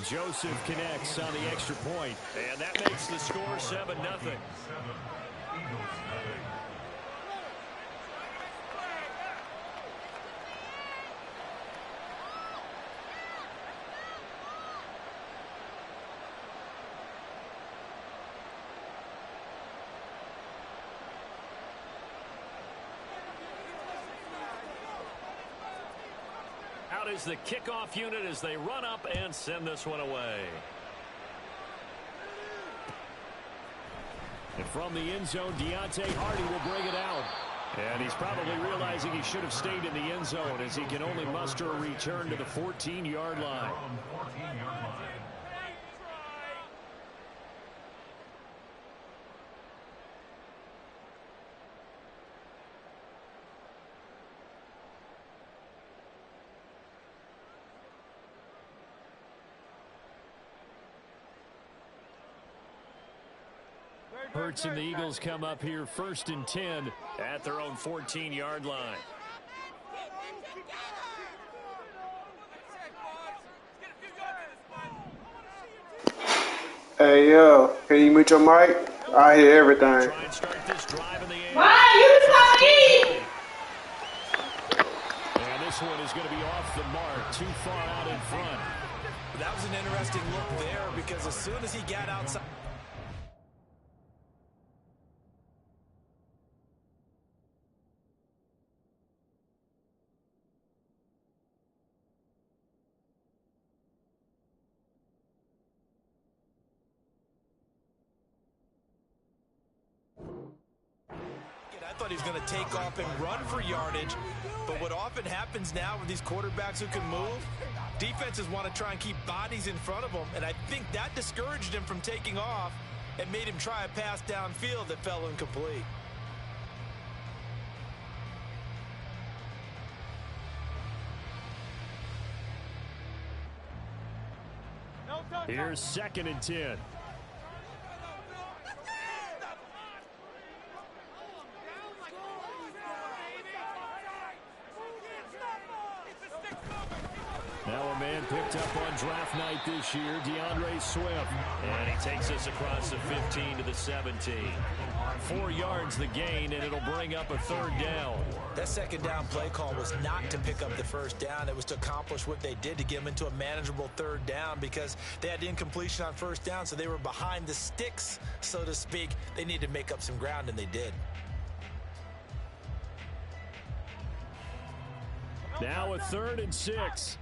Joseph connects on the extra point. And that makes the score 7-0. Out is the kickoff unit as they run up and send this one away. And from the end zone, Deontay Hardy will bring it out. And he's probably realizing he should have stayed in the end zone as he can only muster a return to the 14-yard line. Hurts and the Eagles come up here 1st and 10 at their own 14-yard line. Hey, yo, can you mute your mic? I hear everything. Try and start this drive in the air. And this one is going to be off the mark, too far out in front. That was an interesting look there because as soon as he got outside. I thought he was going to take off and run for yardage, but what often happens now with these quarterbacks who can move, defenses want to try and keep bodies in front of them, and I think that discouraged him from taking off and made him try a pass downfield that fell incomplete. Here's 2nd and 10. Now a man picked up on draft night this year, DeAndre Swift. And he takes us across the 15 to the 17. 4 yards the gain, and it'll bring up a 3rd down. That 2nd down play call was not to pick up the 1st down. It was to accomplish what they did to get them into a manageable 3rd down because they had incompletion on 1st down, so they were behind the sticks, so to speak. They needed to make up some ground, and they did. Now a 3rd and 6.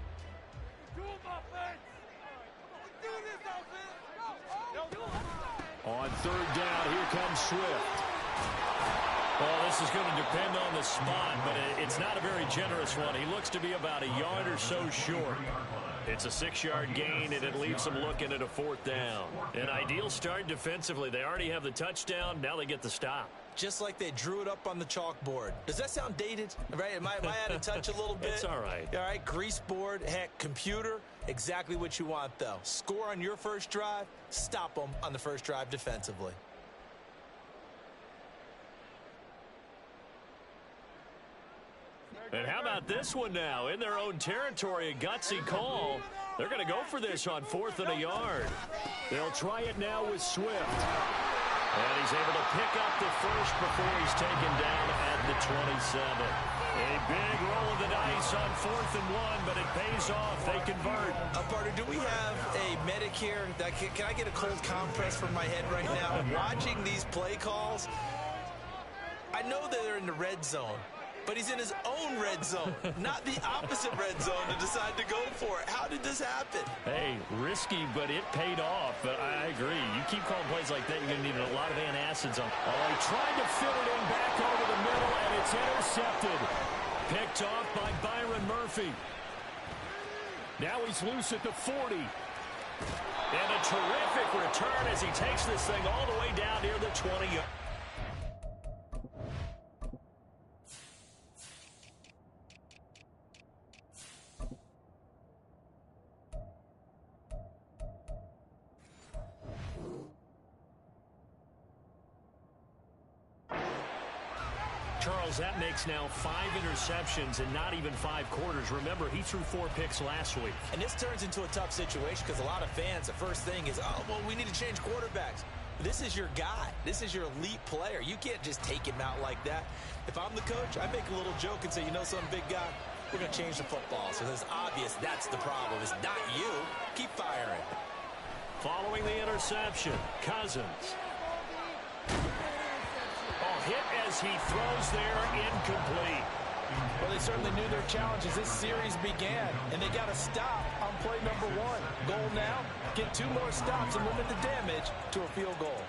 On 3rd down, here comes Swift. Well, this is going to depend on the spot, but it's not a very generous one. He looks to be about a yard or so short. It's a 6-yard gain, and it leaves them looking at a 4th down. An ideal start defensively. They already have the touchdown. Now they get the stop. Just like they drew it up on the chalkboard. Does that sound dated? Right? Am I out of touch a little bit? It's all right. All right, grease board, heck, computer, exactly what you want, though. Score on your first drive, stop them on the first drive defensively. And how about this one now? In their own territory, a gutsy call. They're going to go for this on 4th and a yard. They'll try it now with Swift. And he's able to pick up the 1st before he's taken down at the 27. A big roll of the dice on 4th and 1, but it pays off. They convert. Partner, do we have a medic here? Can I get a cold compress from my head right now? Watching these play calls, I know that they're in the red zone, but he's in his own red zone, not the opposite red zone to decide to go for it. How did this happen? Hey, risky, but it paid off. But I agree. You keep calling plays like that, you're going to need a lot of antacids on. Oh, he tried to fit it in back over the middle, and it's intercepted. Picked off by Byron Murphy. Now he's loose at the 40. And a terrific return as he takes this thing all the way down near the 20. Charles, that makes now 5 interceptions in not even 5 quarters. Remember, he threw 4 picks last week. And this turns into a tough situation because a lot of fans, the first thing is, oh, well, we need to change quarterbacks. This is your guy. This is your elite player. You can't just take him out like that. If I'm the coach, I make a little joke and say, you know something, big guy? We're going to change the football. So it's obvious that's the problem. It's not you. Keep firing. Following the interception, Cousins. Hit as he throws there, incomplete. Well, they certainly knew their challenge as this series began, and they got to stop on play number 1. Goal now, get 2 more stops and limit the damage to a field goal.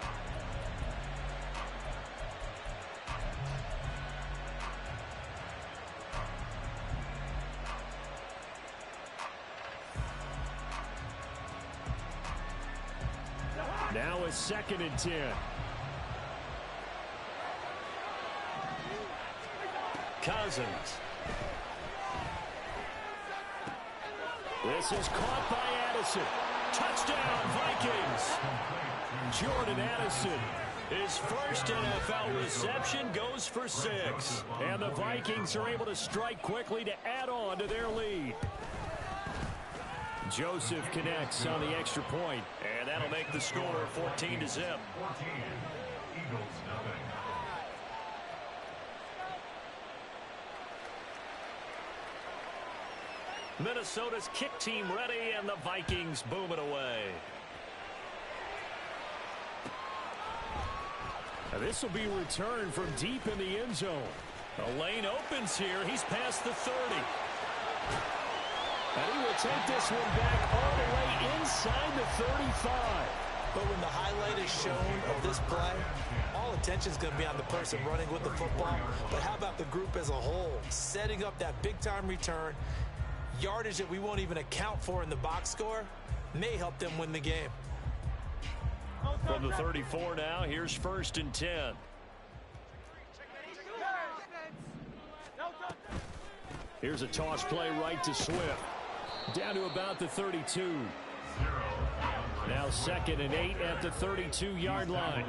Now a 2nd and 10. Cousins. This is caught by Addison. Touchdown, Vikings. Jordan Addison, his first NFL reception, goes for 6. And the Vikings are able to strike quickly to add on to their lead. Joseph connects on the extra point, and that'll make the score 14-0. Minnesota's kick team ready, and the Vikings boom it away. Now this will be returned from deep in the end zone. A lane opens here. He's past the 30. And he will take this one back all the way inside the 35. But when the highlight is shown of this play, all attention is going to be on the person running with the football. But how about the group as a whole? Setting up that big-time return, yardage that we won't even account for in the box score, may help them win the game. From the 34 now, here's 1st and 10. Here's a toss play right to Swift. Down to about the 32. Now 2nd and 8 at the 32-yard line.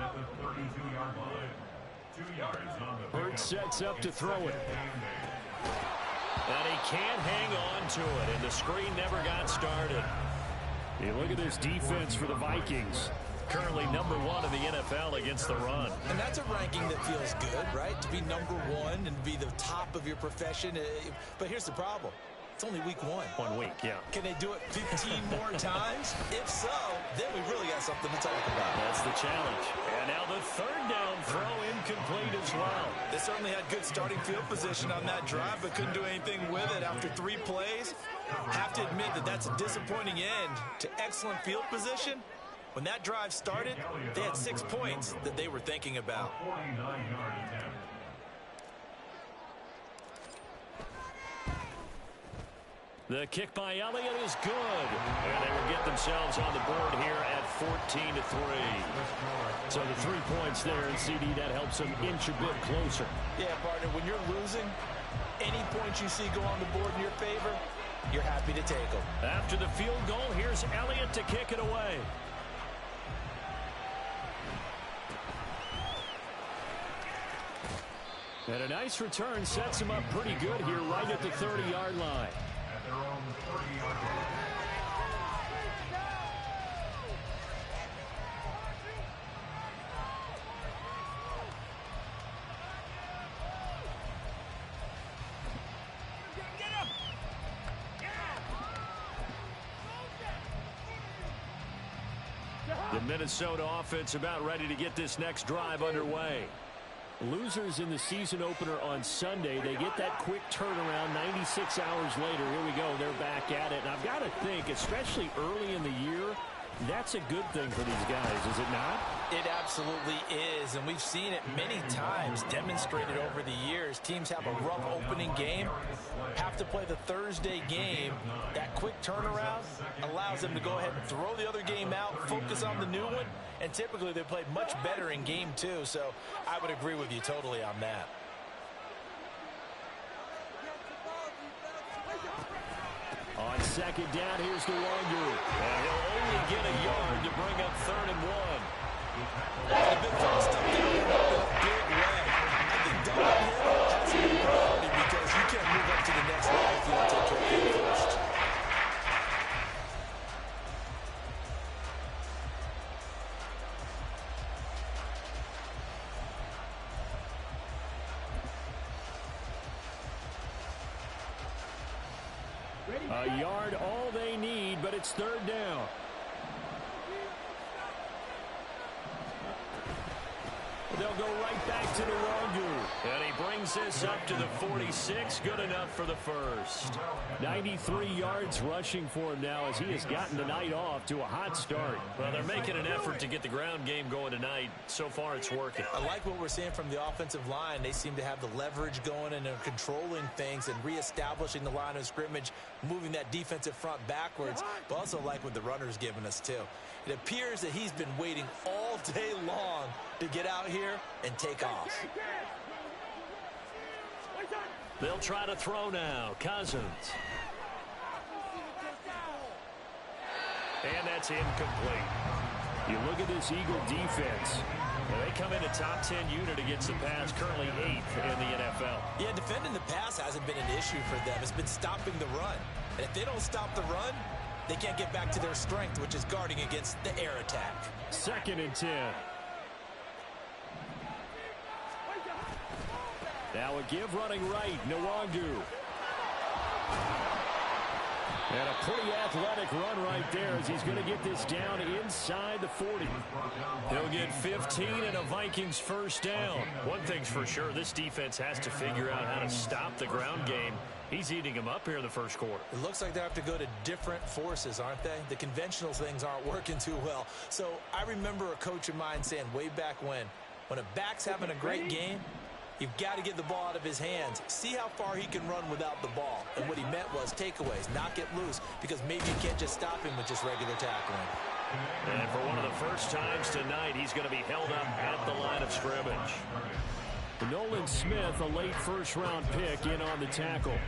Bird sets up to throw it. And he can't hang on to it, and the screen never got started. You look at this defense for the Vikings. Currently number 1 in the NFL against the run. And that's a ranking that feels good, right? To be number 1 and be the top of your profession. But here's the problem. It's only week 1. 1 week, yeah. Can they do it 15 more times? If so, then we really got something to talk about. That's the challenge. And now the 3rd down throw incomplete as well. They certainly had good starting field position on that drive, but couldn't do anything with it after 3 plays. Have to admit that that's a disappointing end to excellent field position. When that drive started, they had 6 points that they were thinking about. The kick by Elliott is good. And they will get themselves on the board here at 14-3. So the 3 points there, and CD, that helps them inch a bit closer. Yeah, partner, when you're losing, any points you see go on the board in your favor, you're happy to take them. After the field goal, here's Elliott to kick it away. And a nice return sets him up pretty good here right at the 30-yard line. The Minnesota offense about ready to get this next drive underway. Losers in the season opener on Sunday, they get that quick turnaround 96 hours later. Here we go. They're back at it. And I've got to think, especially early in the year, that's a good thing for these guys, is it not? It absolutely is, and we've seen it many times demonstrated over the years. Teams have a rough opening game, have to play the Thursday game. That quick turnaround allows them to go ahead and throw the other game out, focus on the new one, and typically they play much better in game 2, so I would agree with you totally on that. On 2nd down, here's the Wanderer. And he'll only get a yard to bring up 3rd and 1. The big fella stepped down in a big way. I think double him A yard, all they need, but it's third down. They'll go right back to the Longu. And he brings this up to the 46. Good enough for the first. 93 yards rushing for him now as he has gotten tonight off to a hot start. Well, they're making an effort to get the ground game going tonight. So far, it's working. I like what we're seeing from the offensive line. They seem to have the leverage going and they're controlling things and reestablishing the line of scrimmage, moving that defensive front backwards. But also like what the runner's giving us, too. It appears that he's been waiting all day long to get out here and take off. They'll try to throw now. Cousins. And that's incomplete. You look at this Eagle defense. They come in a top 10 unit against the pass, currently 8th in the NFL. Yeah, defending the pass hasn't been an issue for them. It's been stopping the run. And if they don't stop the run, they can't get back to their strength, which is guarding against the air attack. 2nd and 10. Now a give running right, Nwangu. And a pretty athletic run right there as he's going to get this down inside the 40. He'll get 15 and a Vikings first down. One thing's for sure, this defense has to figure out how to stop the ground game. He's eating them up here in the first quarter. It looks like they have to go to different forces, aren't they? The conventional things aren't working too well. So I remember a coach of mine saying way back when a back's having a great game, you've got to get the ball out of his hands. See how far he can run without the ball. And what he meant was takeaways, knock it loose, because maybe you can't just stop him with just regular tackling. And for one of the first times tonight, he's going to be held up at the line of scrimmage. Nolan Smith, a late first-round pick, in on the tackle.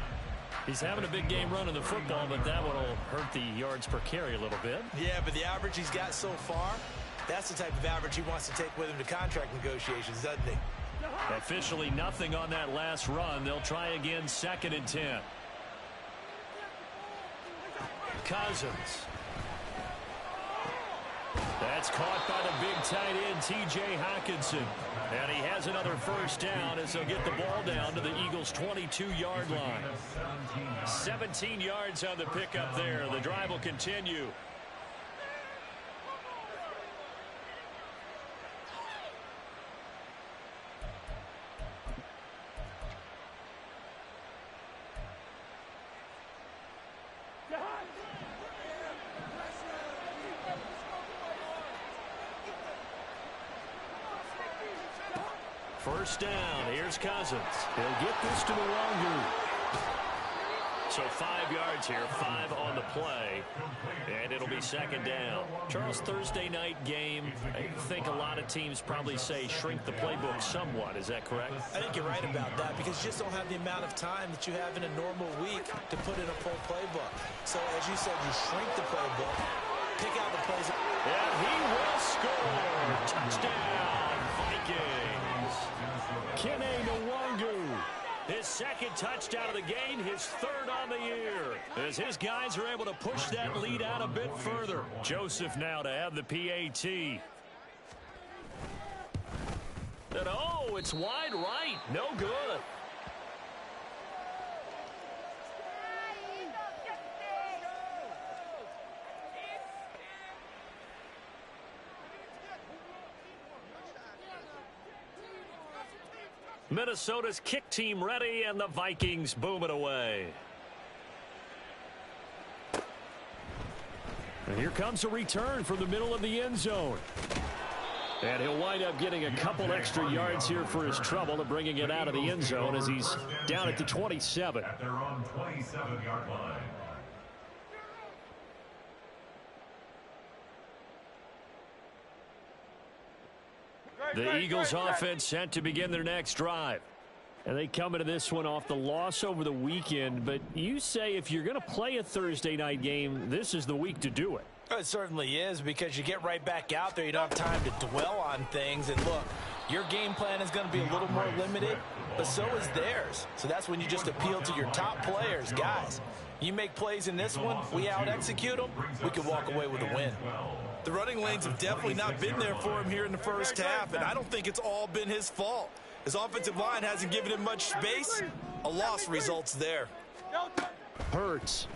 He's having a big game running the football, but that one will hurt the yards per carry a little bit. Yeah, but the average he's got so far, that's the type of average he wants to take with him to contract negotiations, doesn't he? Officially nothing on that last run. They'll try again, 2nd and 10. Cousins. That's caught by the big tight end, T.J. Hockenson. And he has another first down as they'll get the ball down to the Eagles' 22-yard line. 17 yards on the pickup there. The drive will continue. First down. Here's Cousins. He'll get this to the Longu. So 5 yards here, 5 on the play, and it'll be 2nd down. Charles, Thursday night game, I think a lot of teams probably say shrink the playbook somewhat. Is that correct? I think you're right about that because you just don't have the amount of time that you have in a normal week to put in a full playbook. So as you said, you shrink the playbook, pick out the plays. And he will score. Touchdown, Vikings. Kene Nwangu. His 2nd touchdown of the game, his 3rd on the year. As his guys are able to push that lead out a bit further. Joseph now to have the PAT. And oh, it's wide right. No good. Minnesota's kick team ready, and the Vikings boom it away. And here comes a return from the middle of the end zone. And he'll wind up getting a couple extra yards here for his trouble and bringing it out of the end zone as he's down at the 27. At their own 27-yard line. The Eagles offense set to begin their next drive. And they come into this one off the loss over the weekend. But you say if you're going to play a Thursday night game, this is the week to do it. It certainly is because you get right back out there. You don't have time to dwell on things. And look, your game plan is going to be a little more limited, but so is theirs. So that's when you just appeal to your top players. Guys, you make plays in this one, we out-execute them, we can walk away with a win. The running lanes have definitely not been there for him here in the first half, and I don't think it's all been his fault. His offensive line hasn't given him much space. A loss results there. Hurts.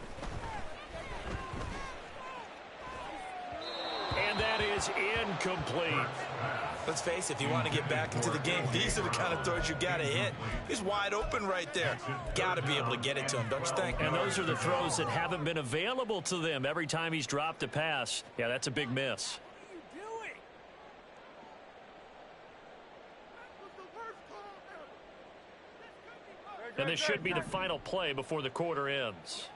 is incomplete. Let's face it, if you want to get back into the game, these are the kind of throws you got to hit. He's wide open right there. Got to be able to get it to him, don't you think? And those are the throws that haven't been available to them every time he's dropped a pass. Yeah, that's a big miss. And this should be the final play before the quarter ends.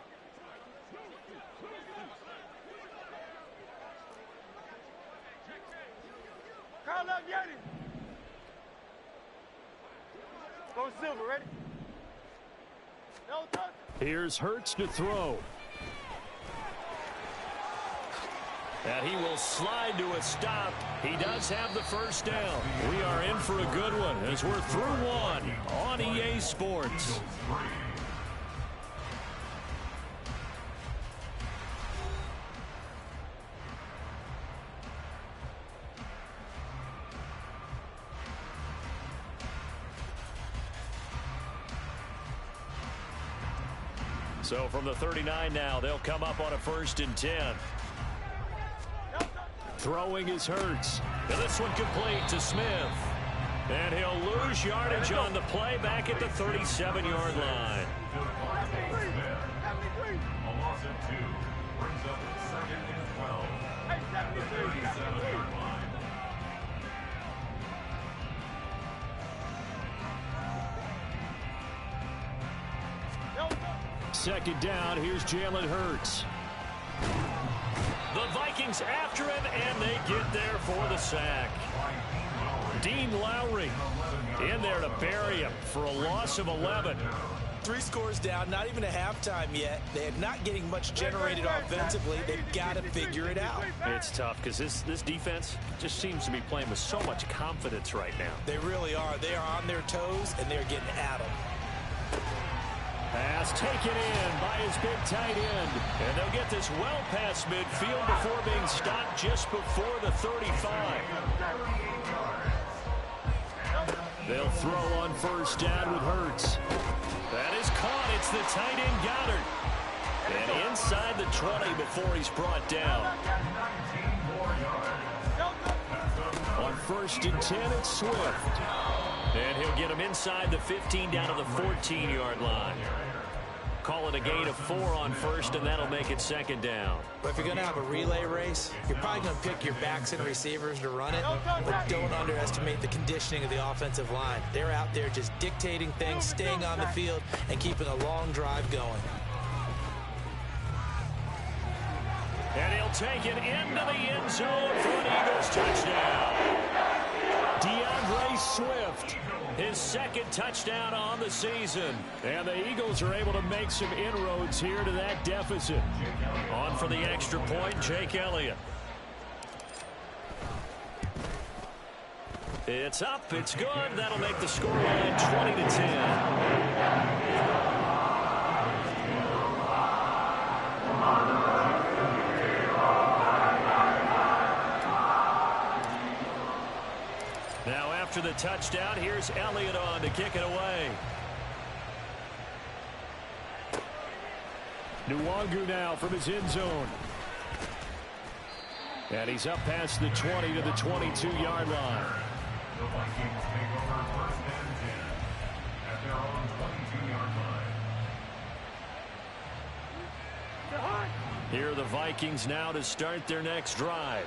Go Silver, ready? Here's Hurts to throw. And he will slide to a stop. He does have the first down. We are in for a good one as we're through one on EA Sports. So from the 39 now, they'll come up on a 1st and 10. Throwing is Hurts. And this one complete to Smith. And he'll lose yardage on the play back at the 37-yard line. A loss of 2 brings up 2nd and 12 at the 37-yard line. Second down, here's Jalen Hurts. The Vikings after him, and they get there for the sack. Dean Lowry in there to bury him for a loss of 11. 3 scores down, not even a halftime yet. They're not getting much generated offensively. They've got to figure it out. It's tough because this defense just seems to be playing with so much confidence right now. They really are. They are on their toes, and they're getting at them. Pass taken in by his big tight end. And they'll get this well past midfield before being stopped just before the 35. They'll throw on 1st down with Hurts. That is caught. It's the tight end Goddard. And inside the 20 before he's brought down. On 1st and 10, it's Swift. And he'll get him inside the 15 down to the 14-yard line. Call it a gain of 4 on 1st, and that'll make it 2nd down. But if you're going to have a relay race, you're probably going to pick your backs and receivers to run it, but don't underestimate the conditioning of the offensive line. They're out there just dictating things, staying on the field, and keeping a long drive going. And he'll take it into the end zone for an Eagles touchdown. DeAndre Swift, his 2nd touchdown on the season. And the Eagles are able to make some inroads here to that deficit. On for the extra point, Jake Elliott. It's up, it's good. That'll make the scoreline 20-10. After the touchdown, here's Elliott on to kick it away. Nwangu now from his end zone. And he's up past the 20 to the 22-yard line. The Vikings take over 1st and 10 at their own 22-yard line. Here are the Vikings now to start their next drive.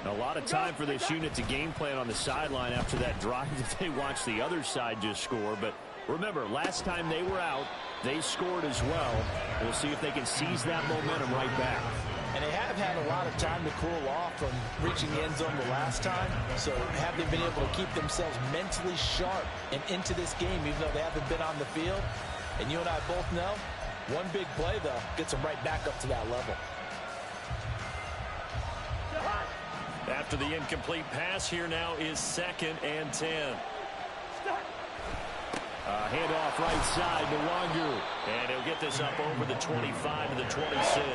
A lot of time for this unit to game plan on the sideline after that drive that they watched the other side just score. But remember, last time they were out, they scored as well. We'll see if they can seize that momentum right back. And they have had a lot of time to cool off from reaching the end zone the last time. So have they been able to keep themselves mentally sharp and into this game, even though they haven't been on the field? And you and I both know, one big play, though, gets them right back up to that level. After the incomplete pass, here now is 2nd and 10. Handoff right side to Nwangu. And he'll get this up over the 25 to the 26.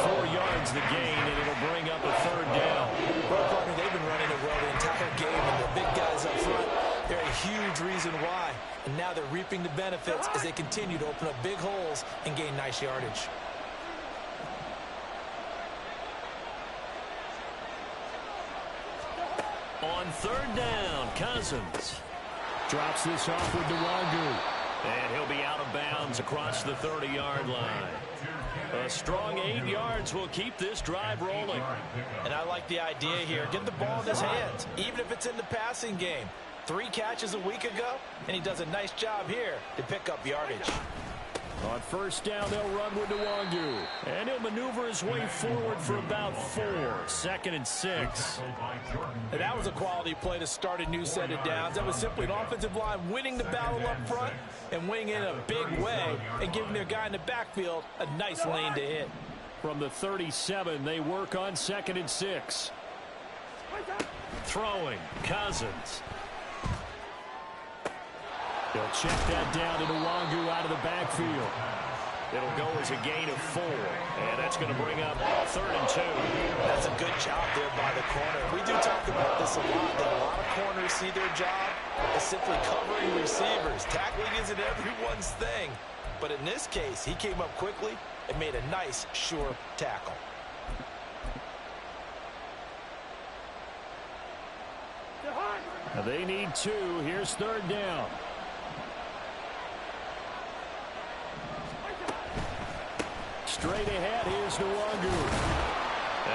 4 yards the gain, and it'll bring up a 3rd down. Well, partner, they've been running it well the entire game, and the big guys up front, they're a huge reason why. And now they're reaping the benefits as they continue to open up big holes and gain nice yardage. On third down, Cousins. Drops this off with Nwangu. And he'll be out of bounds across the 30-yard line. A strong 8 yards will keep this drive rolling. And I like the idea here. Get the ball in his hands, even if it's in the passing game. 3 catches a week ago, and he does a nice job here to pick up yardage. On first down, they'll run with Nwangu. And he'll maneuver his way forward for about 4. 2nd and 6. And that was a quality play to start a new set of downs. That was simply an offensive line winning the battle up front and winning in a big way and giving their guy in the backfield a nice lane to hit. From the 37, they work on 2nd and 6. Throwing, Cousins. They'll check that down to Nwangu out of the backfield. It'll go as a gain of 4. And that's going to bring up 3rd and 2. That's a good job there by the corner. We do talk about this a lot, that a lot of corners see their job as simply covering receivers. Tackling isn't everyone's thing. But in this case, he came up quickly and made a nice, sure tackle. Now they need 2. Here's 3rd down. Straight ahead, here's Nwangu.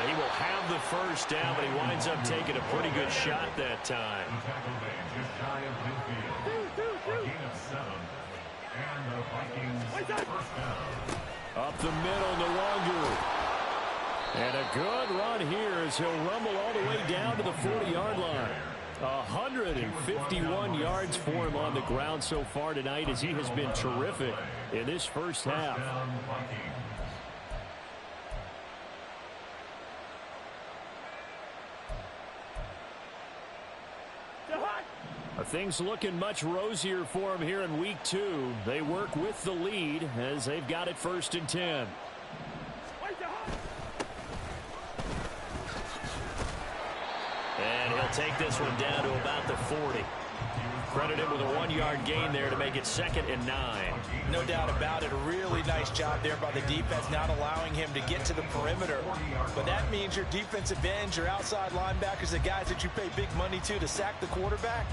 He will have the first down, but he winds up taking a pretty good shot that time. Up the middle, Nwangu. And a good run here as he'll rumble all the way down to the 40-yard line. 151 yards for him on the ground so far tonight as he has been terrific in this first half. Things looking much rosier for him here in week 2. They work with the lead as they've got it 1st and 10. And he'll take this one down to about the 40. Credit him with a 1-yard gain there to make it 2nd and 9. No doubt about it. A really nice job there by the defense, not allowing him to get to the perimeter. But that means your defensive ends, your outside linebackers, the guys that you pay big money to sack the quarterback,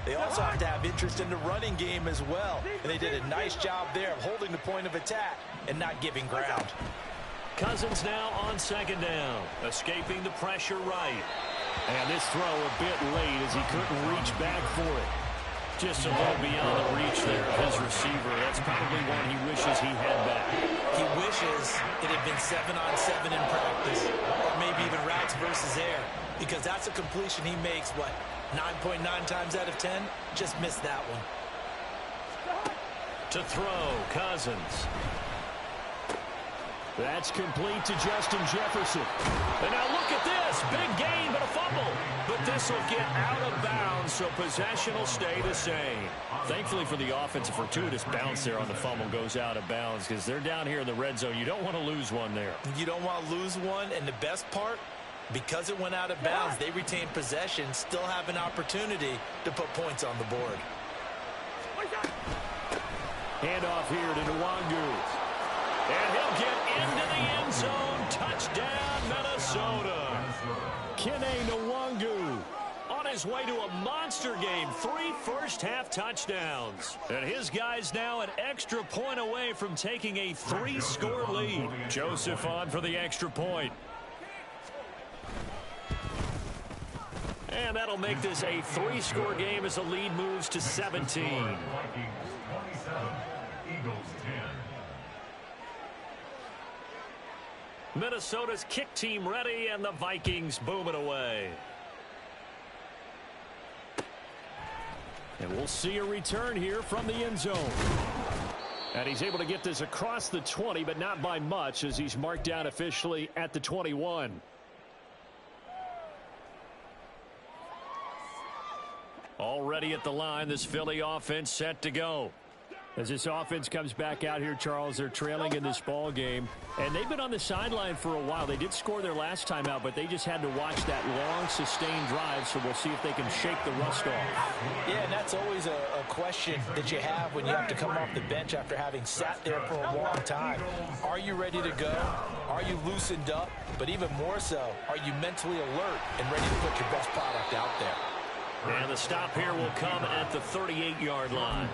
they also have to have interest in the running game as well. And they did a nice job there of holding the point of attack and not giving ground. Cousins now on 2nd down, escaping the pressure right. And this throw a bit late as he couldn't reach back for it. Just a little beyond the reach there of his receiver. That's probably one he wishes he had back. He wishes it had been 7-on-7 in practice, or maybe even routes versus air, because that's a completion he makes, what, 9.9 times out of 10? Just missed that one. To throw, Cousins. That's complete to Justin Jefferson. And now look at this. Big gain, but a fumble. But this will get out of bounds, so possession will stay the same. Thankfully for the offense, a fortuitous bounce there on the fumble goes out of bounds because they're down here in the red zone. You don't want to lose one there. You don't want to lose one, and the best part, because it went out of bounds, they retain possession, still have an opportunity to put points on the board. Handoff here to Nwangu. And he'll get into the end zone. Touchdown, Minnesota. Kene Nwangu on his way to a monster game. 3 first-half touchdowns. And his guys now an extra point away from taking a 3-score lead. Joseph on for the extra point. And that'll make this a 3-score game as the lead moves to 17. Vikings 27, Eagles 10. Minnesota's kick team ready, and the Vikings boom it away. And we'll see a return here from the end zone. And he's able to get this across the 20, but not by much as he's marked down officially at the 21. Already at the line, this Philly offense set to go. As this offense comes back out here, Charles, they're trailing in this ball game. And they've been on the sideline for a while. They did score their last time out, but they just had to watch that long, sustained drive, so we'll see if they can shake the rust off. Yeah, and that's always a question that you have when you have to come off the bench after having sat there for a long time. Are you ready to go? Are you loosened up? But even more so, are you mentally alert and ready to put your best product out there? And the stop here will come at the 38-yard line.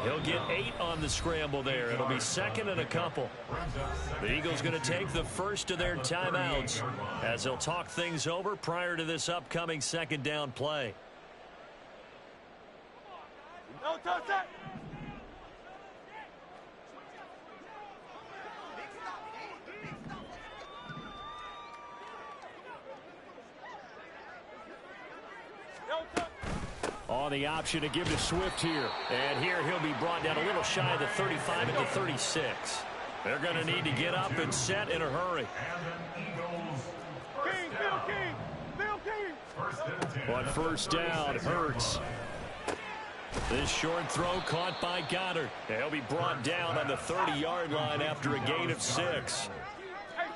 He'll get 8 on the scramble there. It'll be second and a couple. The Eagles going to take the first of their timeouts as they'll talk things over prior to this upcoming second down play. No touch that. On the option to give to Swift here. And here he'll be brought down a little shy of the 35 at the 36. They're going to need to get up and set in a hurry. King, Bill King. On first down, Hurts. This short throw caught by Goddard. He'll be brought down on the 30-yard line after a gain of 6.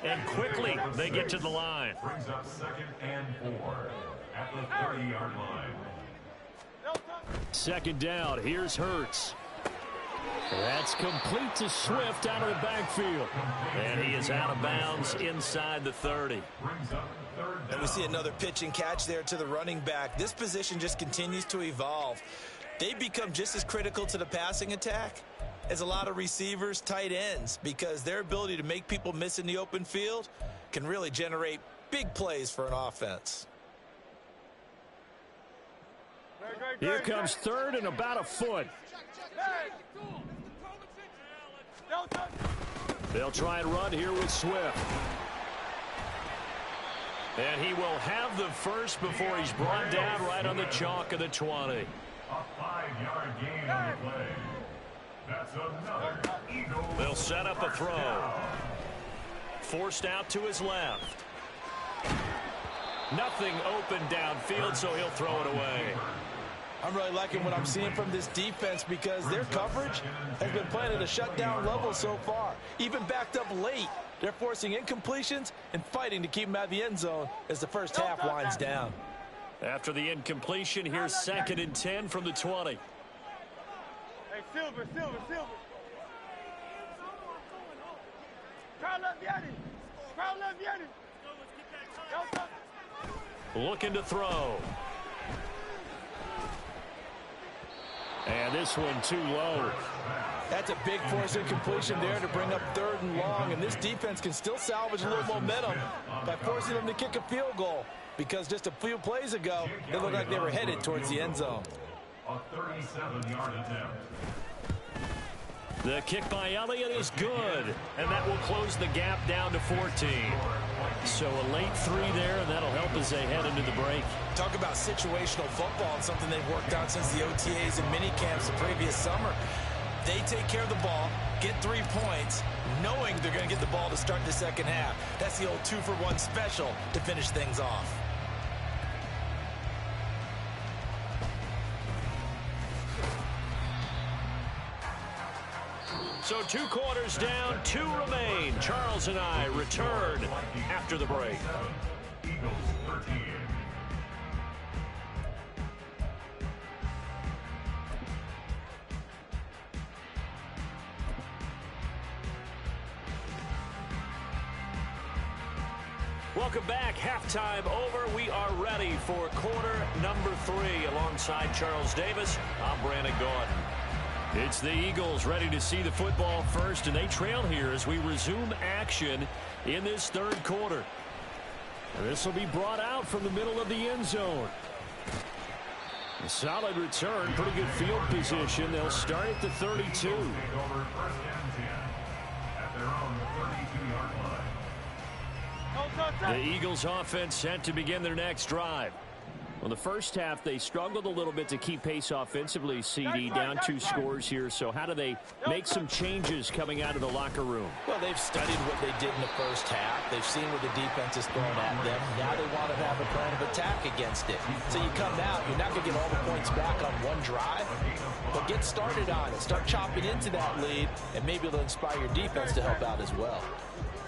And quickly they get to the line. Brings up second and 4 at the 30-yard line. Second down, here's Hurts. That's complete to Swift out of the backfield. And he is out of bounds inside the 30. And we see another pitch and catch there to the running back. This position just continues to evolve. They become just as critical to the passing attack as a lot of receivers, tight ends, because their ability to make people miss in the open field can really generate big plays for an offense. Here comes third and about a foot. They'll try and run here with Swift. And he will have the first before he's brought down right on the chalk of the 20. A 5-yard gain on the play. That's another Eagle. They'll set up a throw. Forced out to his left. Nothing open downfield, so he'll throw it away. I'm really liking what I'm seeing from this defense because their coverage has been playing at a shutdown level so far. Even backed up late, they're forcing incompletions and fighting to keep them out of the end zone as the first half winds down. After the incompletion, here's second and 10 from the 20. Hey, Silver. Crowd left Yeti. Looking to throw. And this one too low. That's a big force incompletion there to bring up third and long, and this defense can still salvage a little momentum by forcing them to kick a field goal, because just a few plays ago, it looked like they were headed towards the end zone. A 37-yard attempt. The kick by Elliott is good, and that will close the gap down to 14. So a late 3 there, and that'll help as they head into the break. Talk about situational football and something they've worked on since the OTAs and mini camps the previous summer. They take care of the ball, get 3 points, knowing they're going to get the ball to start the second half. That's the old 2-for-1 special to finish things off. So 2 quarters down, 2 remain. Charles and I return after the break. Eagles 13. Welcome back. Halftime over. We are ready for quarter number 3. Alongside Charles Davis, I'm Brandon Gordon. It's the Eagles ready to see the football first, and they trail here as we resume action in this third quarter. This will be brought out from the middle of the end zone. A solid return, pretty good field position. They'll start at the 32. Take over first and 10 at their own 32-yard line. The Eagles offense set to begin their next drive. Well, the first half, they struggled a little bit to keep pace offensively, CD, down 2 scores here. So how do they make some changes coming out of the locker room? Well, they've studied what they did in the first half. They've seen what the defense is throwing at them. Now they want to have a plan of attack against it. So you come out, you're not going to get all the points back on one drive, but get started on it. Start chopping into that lead, and maybe it'll inspire your defense to help out as well.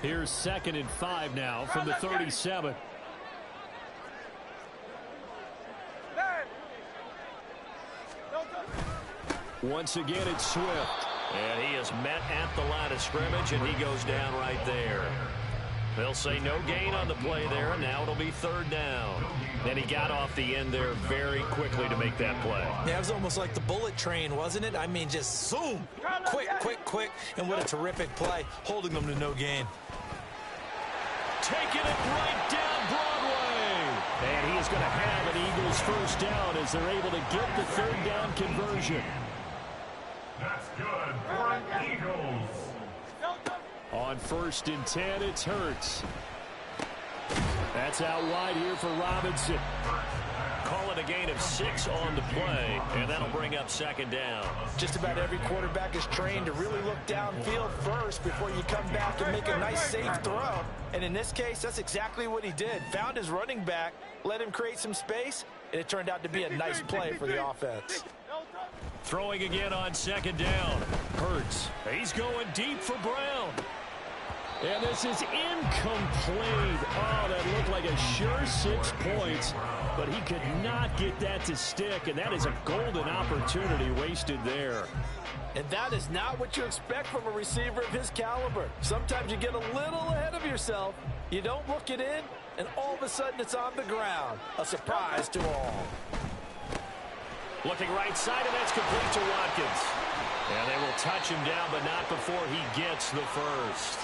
Here's second and 5 now from the 37. Once again, it's Swift. And he is met at the line of scrimmage, and he goes down right there. They'll say no gain on the play there, and now it'll be third down. And he got off the end there very quickly to make that play. Yeah, it was almost like the bullet train, wasn't it? I mean, just zoom, quick, and what a terrific play, holding them to no gain. Taking it right down Broadway. And he is going to have an Eagles first down as they're able to get the third down conversion. That's good for the Eagles. On 1st and 10, it's Hurts. That's out wide here for Robinson. Call it a gain of 6 on the play, and that'll bring up second down. Just about every quarterback is trained to really look downfield first before you come back and make a nice, safe throw. And in this case, that's exactly what he did. Found his running back, let him create some space, and it turned out to be a nice play for the offense. Throwing again on second down. Hurts. He's going deep for Brown. And this is incomplete. Oh, that looked like a sure 6 points, but he could not get that to stick, and that is a golden opportunity wasted there. And that is not what you expect from a receiver of his caliber. Sometimes you get a little ahead of yourself, you don't look it in, and all of a sudden it's on the ground. A surprise to all. Looking right side, and that's complete to Watkins. And they will touch him down, but not before he gets the first.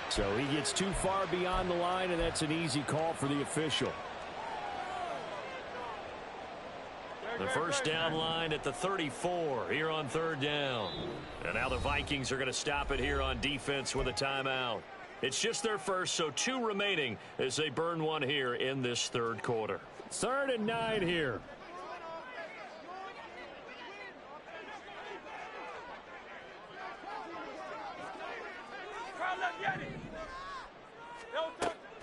So he gets too far beyond the line, and that's an easy call for the official. The first down line at the 34 here on third down. And now the Vikings are going to stop it here on defense with a timeout. It's just their first, so 2 remaining as they burn one here in this third quarter. 3rd and 9 here.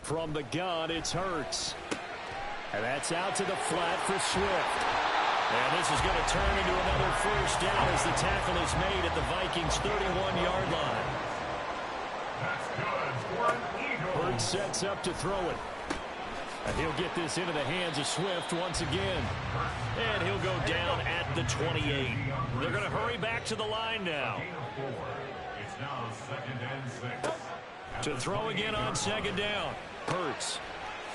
From the gun, it's Hurts. And that's out to the flat for Swift. And this is going to turn into another first down as the tackle is made at the Vikings' 31-yard line. That's good for an Eagle. Hurts sets up to throw it. And he'll get this into the hands of Swift once again. And he'll go down at the 28. They're going to hurry back to the line now. It's now 2nd and 6. To throw again on second down. Hurts.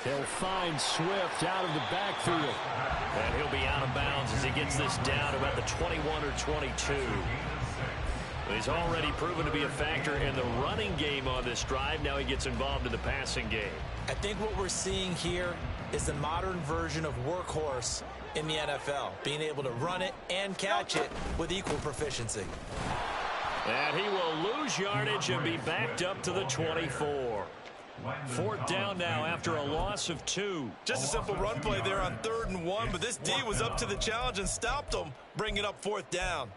He'll find Swift out of the backfield. And he'll be out of bounds as he gets this down to about the 21 or 22. He's already proven to be a factor in the running game on this drive. Now he gets involved in the passing game. I think what we're seeing here is the modern version of workhorse in the NFL, being able to run it and catch it with equal proficiency. And he will lose yardage and be backed up to the 24. 4th down now after a loss of 2. Just a simple run play there on 3rd and 1, but this D was up to the challenge and stopped them, bringing up 4th down.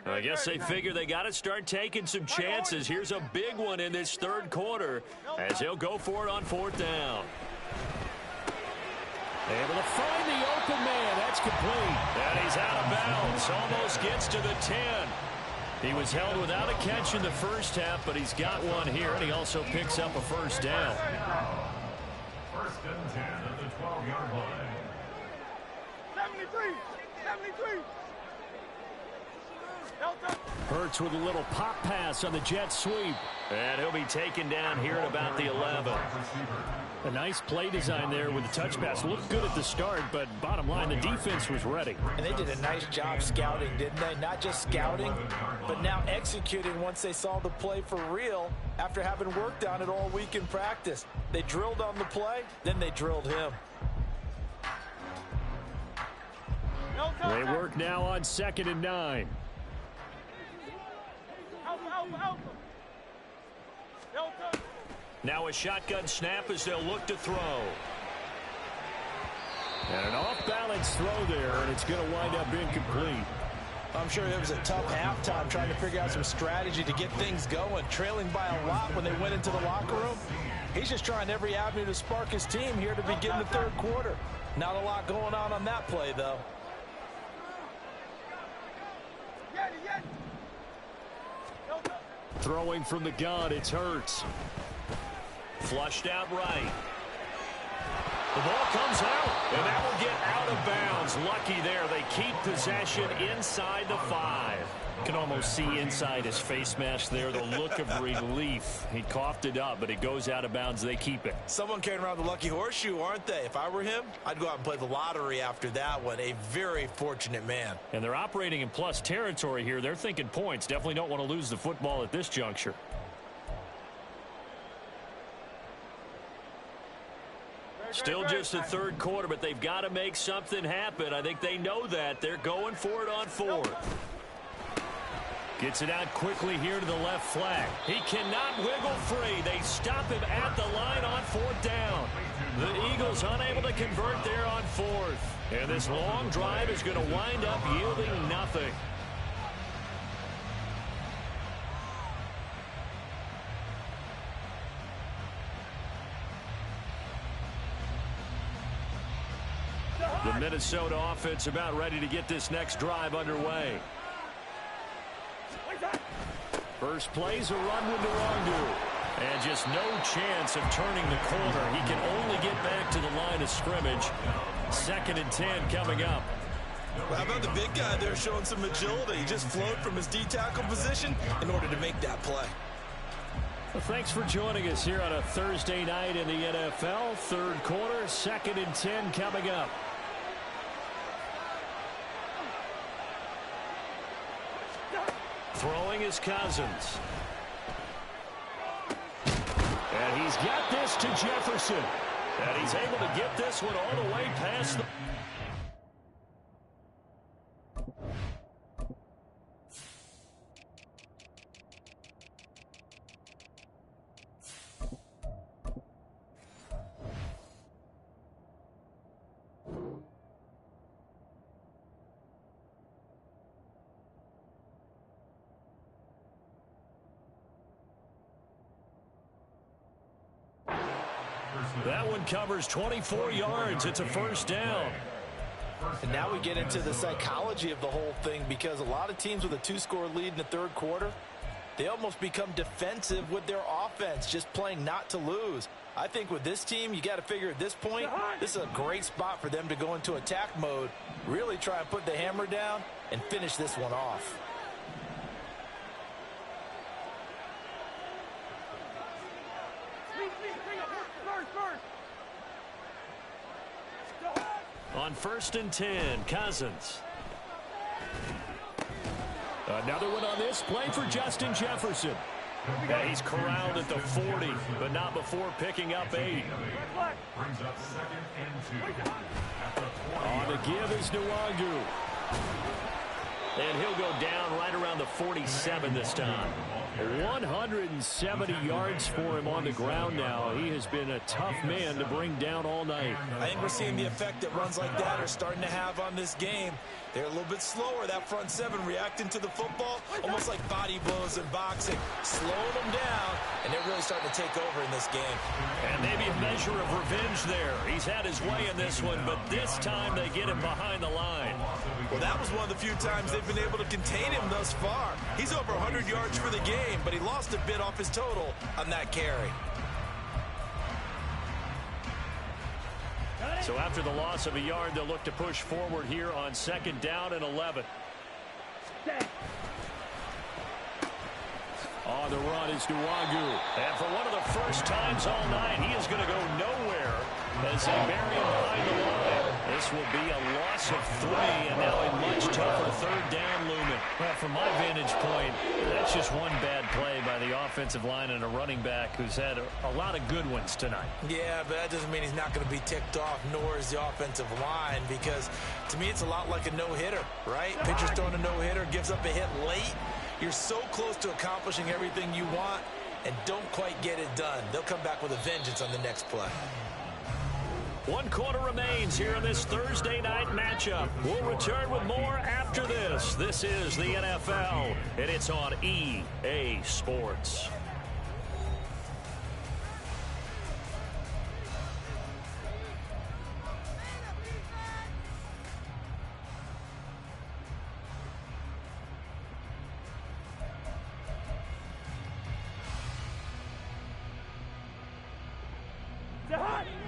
I guess they figure they got to start taking some chances. Here's a big one in this third quarter as he'll go for it on 4th down. Able to find the open man. That's complete. And he's out of bounds. Almost gets to the 10. He was held without a catch in the first half, but he's got one here, and he also picks up a first down. 1st and 10 at the 12-yard line. 73! 73! Hurts with a little pop pass on the jet sweep. And he'll be taken down here at about the 11. A nice play design there with the touch pass. Looked good at the start, but bottom line, the defense was ready. And they did a nice job scouting, didn't they? Not just scouting, but now executing once they saw the play for real after having worked on it all week in practice. They drilled on the play, then they drilled him. They work now on 2nd and 9. Now a shotgun snap as they'll look to throw. And an off-balance throw there, and it's going to wind up incomplete. I'm sure it was a tough halftime trying to figure out some strategy to get things going, trailing by a lot when they went into the locker room. He's just trying every avenue to spark his team here to begin the third quarter. Not a lot going on that play, though. Throwing from the gun, it's Hurts. Flushed out right. The ball comes out, and that will get out of bounds. Lucky there. They keep possession inside the 5. You can almost see inside his face mask there the look of relief. He coughed it up, but it goes out of bounds. They keep it. Someone carrying around the lucky horseshoe, aren't they? If I were him, I'd go out and play the lottery after that one. A very fortunate man. And they're operating in plus territory here. They're thinking points. Definitely don't want to lose the football at this juncture. Still just the third quarter, but they've got to make something happen. I think they know that. They're going for it on 4th. Gets it out quickly here to the left flag. He cannot wiggle free. They stop him at the line on 4th down. The Eagles unable to convert there on 4th. And this long drive is going to wind up yielding nothing. The Minnesota offense about ready to get this next drive underway. First play's a run with Nwangu. And just no chance of turning the corner. He can only get back to the line of scrimmage. 2nd and 10 coming up. How about the big guy there showing some agility? He just flowed from his D-tackle position in order to make that play. Well, thanks for joining us here on a Thursday night in the NFL. 3rd quarter, 2nd and 10 coming up. Throwing is Cousins. And he's got this to Jefferson. And he's able to get this one all the way past the... That one covers 24 yards. It's a 1st down. And now we get into the psychology of the whole thing, because a lot of teams with a 2-score lead in the 3rd quarter, they almost become defensive with their offense, just playing not to lose. I think with this team, you got to figure at this point, this is a great spot for them to go into attack mode, really try and put the hammer down and finish this one off. On 1st and 10, Cousins. Another one on this play for Justin Jefferson. Yeah, he's corralled at the 40, but not before picking up 8. Brings up 2nd and 2. On the give is Nwangu. And he'll go down right around the 47 this time. 170 yards for him on the ground now. He has been a tough man to bring down all night. I think we're seeing the effect that runs like that are starting to have on this game. They're a little bit slower, that front 7, reacting to the football, almost like body blows in boxing. Slowing them down, and they're really starting to take over in this game. And maybe a measure of revenge there. He's had his way in this one, but this time they get him behind the line. Well, that was one of the few times they've been able to contain him thus far. He's over 100 yards for the game, but he lost a bit off his total on that carry. So after the loss of a yard, they'll look to push forward here on 2nd down and 11. On the run is Nwangu. And for one of the first times all night, he is going to go nowhere as they bury him behind the line. This will be a loss of 3, and now a much tougher 3rd down looming. Well, from my vantage point, that's just one bad play by the offensive line and a running back who's had a lot of good ones tonight. Yeah, but that doesn't mean he's not going to be ticked off, nor is the offensive line, because to me it's a lot like a no-hitter, right? Pitcher's throwing a no-hitter, gives up a hit late. You're so close to accomplishing everything you want and don't quite get it done. They'll come back with a vengeance on the next play. 1 quarter remains here in this Thursday night matchup. We'll return with more after this. This is the NFL, and it's on EA Sports.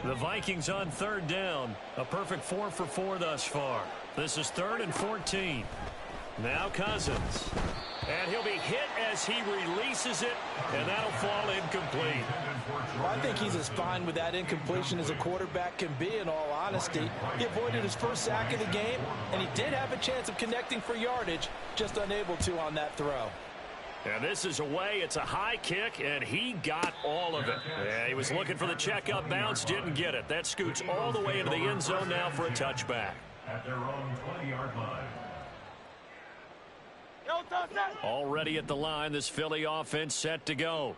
The Vikings on third down. A perfect 4 for 4 thus far. This is 3rd and 14. Now Cousins. And he'll be hit as he releases it, and that'll fall incomplete. Well, I think he's as fine with that incompletion as a quarterback can be, in all honesty. He avoided his first sack of the game, and he did have a chance of connecting for yardage, just unable to on that throw. And this is away. It's a high kick, and he got all of it. Yeah, he was looking for the check-up bounce, didn't get it. That scoots all the way into the end zone now for a touchback. At their own 20-yard line. Already at the line, this Philly offense set to go.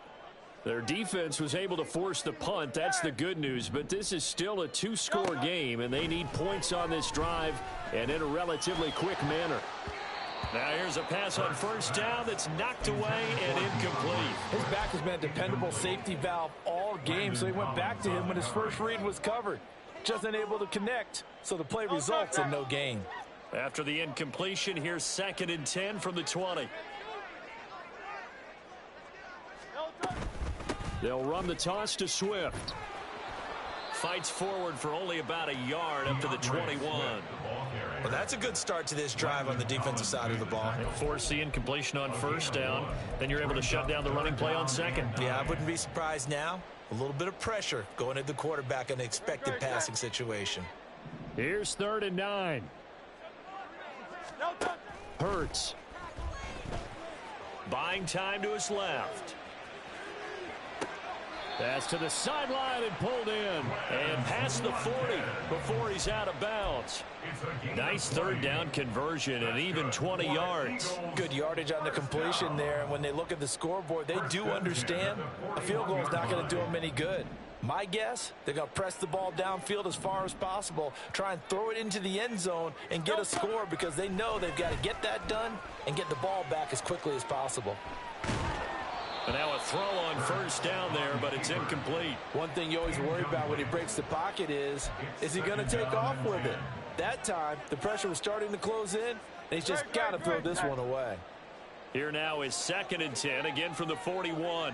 Their defense was able to force the punt. That's the good news, but this is still a 2-score game, and they need points on this drive and in a relatively quick manner. Now here's a pass on first down that's knocked away and incomplete. His back has been a dependable safety valve all game, so he went back to him when his first read was covered. Just unable to connect, so the play results in no gain. After the incompletion, here's 2nd and 10 from the 20. They'll run the toss to Swift. Fights forward for only about a yard up to the 21. Well, that's a good start to this drive on the defensive side of the ball. Force the incompletion on first down. Then you're able to shut down the running play on second. Yeah, I wouldn't be surprised now. A little bit of pressure going at the quarterback in an expected passing situation. Here's 3rd and 9. Hurts. Buying time to his left. Pass to the sideline and pulled in. And past the 40 before he's out of bounds. Nice 3rd down conversion and even 20 yards. Good yardage on the completion there. And when they look at the scoreboard, they do understand a field goal is not going to do them any good. My guess, they're going to press the ball downfield as far as possible, try and throw it into the end zone and get a score because they know they've got to get that done and get the ball back as quickly as possible. And now a throw on first down there, but it's incomplete. One thing you always worry about when he breaks the pocket is he going to take off with it? That time, the pressure was starting to close in, and he's just got to throw this one away. Here now is 2nd and 10, again from the 41.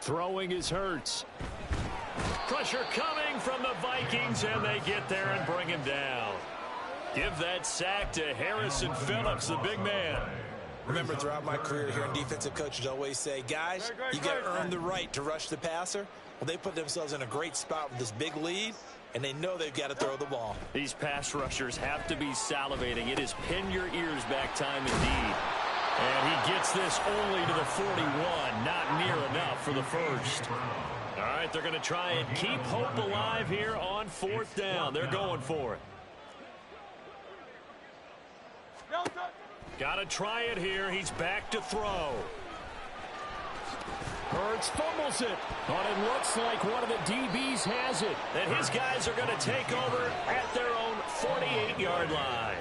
Throwing is Hurts. Pressure coming from the Vikings, and they get there and bring him down. Give that sack to Harrison Phillips, the big man. Remember, throughout my career, hearing defensive coaches always say, guys, you got to earn the right to rush the passer. Well, they put themselves in a great spot with this big lead, and they know they've got to throw the ball. These pass rushers have to be salivating. It is pin your ears back time indeed. And he gets this only to the 41, not near enough for the first. All right, they're going to try and keep hope alive here on 4th down. They're going for it. Got to try it here. He's back to throw. Hurts fumbles it, but it looks like one of the DBs has it. And his guys are going to take over at their own 48-yard line.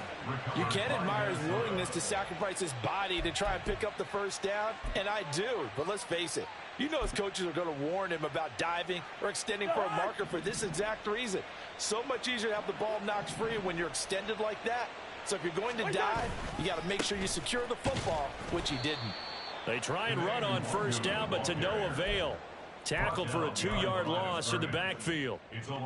You can admire his willingness to sacrifice his body to try and pick up the first down, and I do. But let's face it, you know his coaches are going to warn him about diving or extending for a marker for this exact reason. So much easier to have the ball knocked free when you're extended like that. So if you're going to dive, you got to make sure you secure the football, which he didn't. They try and run on first down, but to no avail. Tackled for a 2-yard loss in the backfield.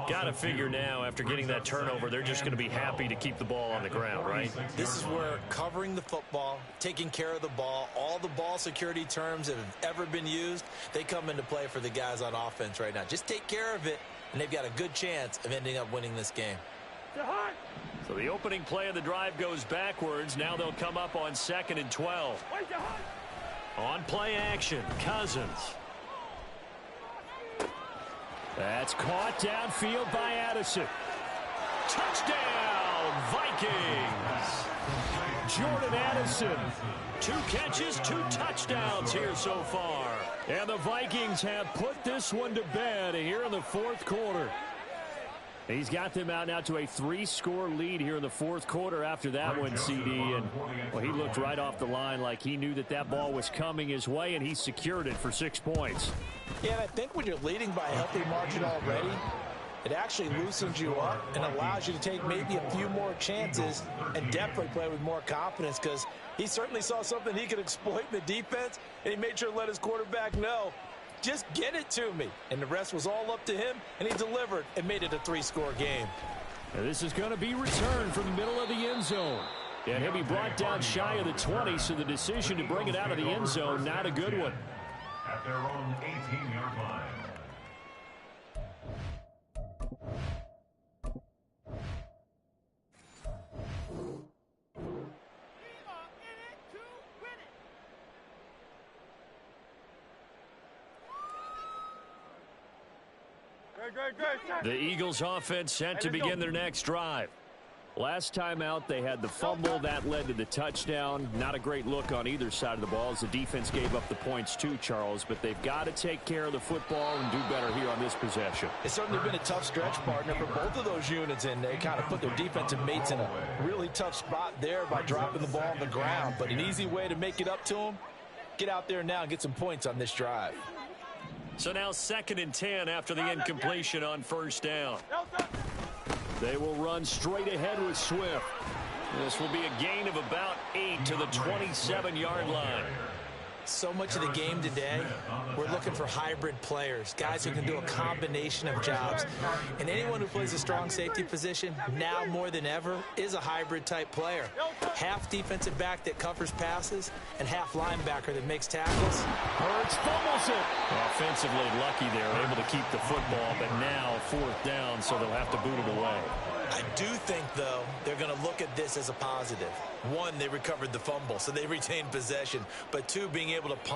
Got to figure now, after getting that turnover, they're just going to be happy to keep the ball on the ground, right? This is where covering the football, taking care of the ball, all the ball security terms that have ever been used, they come into play for the guys on offense right now. Just take care of it, and they've got a good chance of ending up winning this game. So the opening play of the drive goes backwards. Now they'll come up on 2nd and 12. On play action, Cousins. That's caught downfield by Addison. Touchdown, Vikings. Jordan Addison. 2 catches, 2 touchdowns here so far. And the Vikings have put this one to bed here in the 4th quarter. He's got them out now to a 3-score lead here in the 4th quarter after that one, CD. And, well, he looked right off the line like he knew that that ball was coming his way, and he secured it for 6 points. Yeah, and I think when you're leading by a healthy margin already, it actually loosens you up and allows you to take maybe a few more chances and definitely play with more confidence, because he certainly saw something he could exploit in the defense, and he made sure to let his quarterback know, Just get it to me. And the rest was all up to him, and he delivered and made it a 3-score game. And this is going to be returned from the middle of the end zone. And he'll be brought down shy of the 20, so the decision to bring it out of the end zone, not a good one. At their own 18-yard line. The Eagles offense set to begin their next drive. Last time out, they had the fumble. That led to the touchdown. Not a great look on either side of the ball as the defense gave up the points too, Charles. But they've got to take care of the football and do better here on this possession. It's certainly been a tough stretch, partner, for both of those units, and they kind of put their defensive mates in a really tough spot there by dropping the ball on the ground. But an easy way to make it up to them, get out there now and get some points on this drive. So now 2nd and 10 after the incompletion on first down. They will run straight ahead with Swift. This will be a gain of about 8 to the 27-yard line. So much of the game today, we're looking for hybrid players, guys who can do a combination of jobs. And anyone who plays a strong safety position, now more than ever, is a hybrid-type player. Half defensive back that covers passes, and half linebacker that makes tackles. Hurts fumbles it. Offensively lucky there, able to keep the football, but now 4th down, so they'll have to boot it away. I do think, though, they're going to look at this as a positive. One, they recovered the fumble, so they retained possession. But two, being able to punt